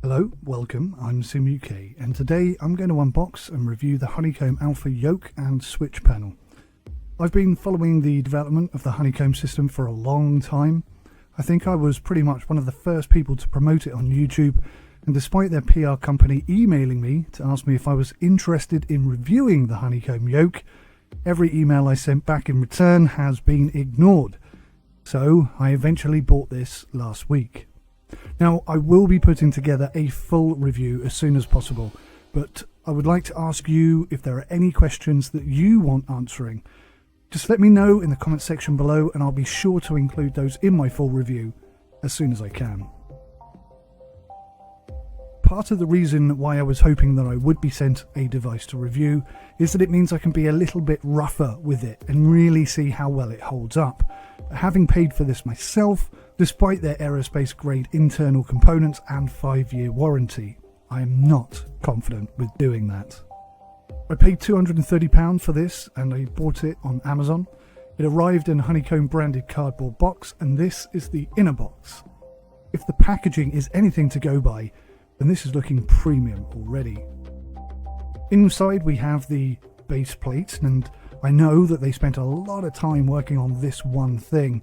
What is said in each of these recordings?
Hello, welcome, I'm SimUK, and today I'm going to unbox and review the Honeycomb Alpha Yoke and switch panel. I've been following the development of the Honeycomb system for a long time. I think I was pretty much one of the first people to promote it on YouTube, and despite their PR company emailing me to ask me if I was interested in reviewing the Honeycomb Yoke, every email I sent back in return has been ignored. So I eventually bought this last week. Now, I will be putting together a full review as soon as possible, but I would like to ask you if there are any questions that you want answering. Just let me know in the comment section below and I'll be sure to include those in my full review as soon as I can. Part of the reason why I was hoping that I would be sent a device to review is that it means I can be a little bit rougher with it and really see how well it holds up. Having paid for this myself, despite their aerospace grade internal components and 5-year warranty, I am not confident with doing that. I paid £230 for this and I bought it on Amazon. It arrived in a Honeycomb branded cardboard box, and this is the inner box. If the packaging is anything to go by, then this is looking premium already. Inside we have the base plate, and I know that they spent a lot of time working on this one thing,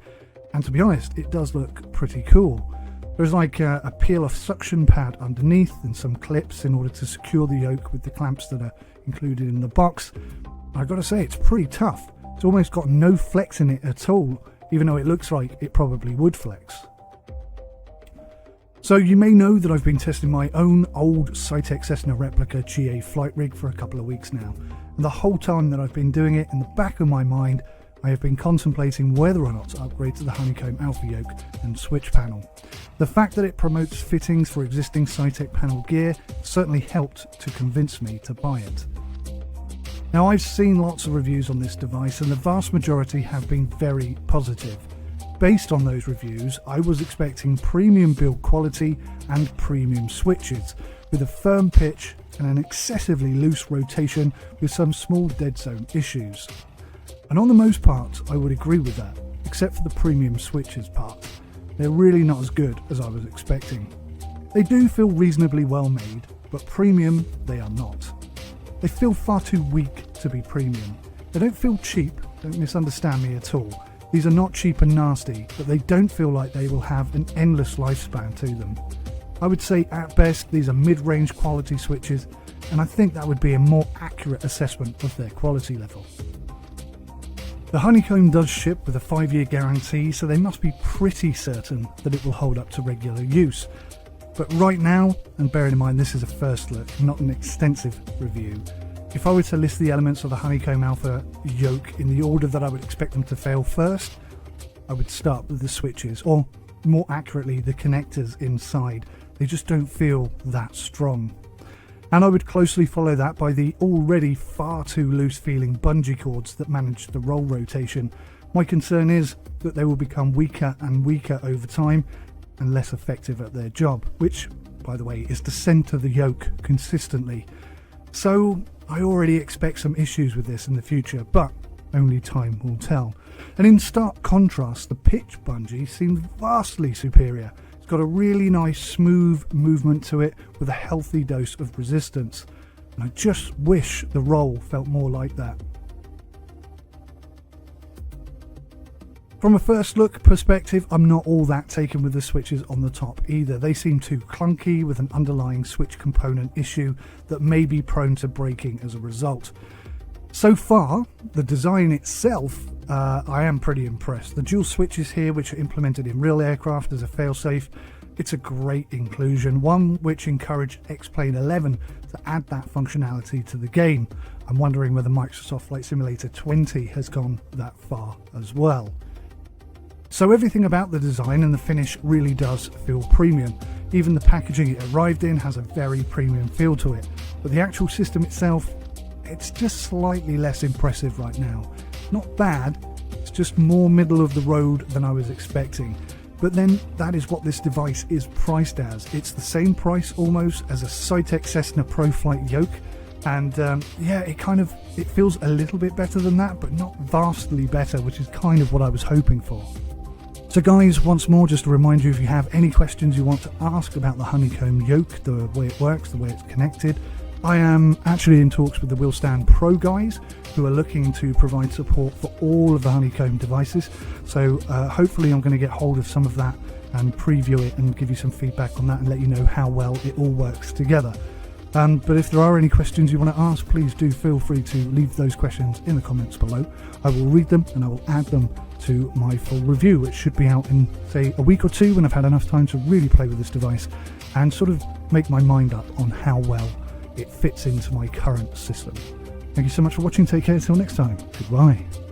and to be honest, it does look pretty cool. There's like a peel-off suction pad underneath and some clips in order to secure the yoke with the clamps that are included in the box. I've got to say, it's pretty tough. It's almost got no flex in it at all, even though it looks like it probably would flex. So you may know that I've been testing my own old Cytec Cessna replica GA flight rig for a couple of weeks now, and the whole time that I've been doing it, in the back of my mind I have been contemplating whether or not to upgrade to the Honeycomb Alpha Yoke and switch panel. The fact that it promotes fittings for existing Cytec panel gear certainly helped to convince me to buy it. Now, I've seen lots of reviews on this device and the vast majority have been very positive. Based on those reviews, I was expecting premium build quality and premium switches with a firm pitch and an excessively loose rotation with some small dead zone issues. And on the most part, I would agree with that, except for the premium switches part. They're really not as good as I was expecting. They do feel reasonably well made, but premium they are not. They feel far too weak to be premium. They don't feel cheap, don't misunderstand me at all. These are not cheap and nasty, but they don't feel like they will have an endless lifespan to them. I would say at best these are mid-range quality switches, and I think that would be a more accurate assessment of their quality level. The Honeycomb does ship with a 5-year guarantee, so they must be pretty certain that it will hold up to regular use. But right now, and bearing in mind this is a first look, not an extensive review, if I were to list the elements of the Honeycomb Alpha Yoke in the order that I would expect them to fail first, I would start with the switches, or more accurately the connectors inside. They just don't feel that strong. And I would closely follow that by the already far too loose feeling bungee cords that manage the roll rotation. My concern is that they will become weaker and weaker over time and less effective at their job, which, by the way, is to center the yoke consistently. So I already expect some issues with this in the future, but only time will tell. And in stark contrast, the pitch bungee seems vastly superior. It's got a really nice smooth movement to it with a healthy dose of resistance. And I just wish the roll felt more like that. From a first look perspective, I'm not all that taken with the switches on the top either. They seem too clunky with an underlying switch component issue that may be prone to breaking as a result. So far, the design itself, I am pretty impressed. The dual switches here, which are implemented in real aircraft as a failsafe, it's a great inclusion, one which encouraged X-Plane 11 to add that functionality to the game. I'm wondering whether Microsoft Flight Simulator 20 has gone that far as well. So everything about the design and the finish really does feel premium. Even the packaging it arrived in has a very premium feel to it. But the actual system itself, it's just slightly less impressive right now. Not bad, it's just more middle of the road than I was expecting. But then that is what this device is priced as. It's the same price almost as a Cytec Cessna ProFlight Yoke. And yeah, it feels a little bit better than that, but not vastly better, which is kind of what I was hoping for. So guys, once more, just to remind you, if you have any questions you want to ask about the Honeycomb Yoke, the way it works, the way it's connected, I am actually in talks with the Willstand Pro guys who are looking to provide support for all of the Honeycomb devices. So hopefully I'm going to get hold of some of that and preview it and give you some feedback on that and let you know how well it all works together. But if there are any questions you want to ask, please do feel free to leave those questions in the comments below. I will read them and I will add them to my full review, which should be out in, say, a week or two when I've had enough time to really play with this device and sort of make my mind up on how well it fits into my current system. Thank you so much for watching. Take care. Until next time. Goodbye.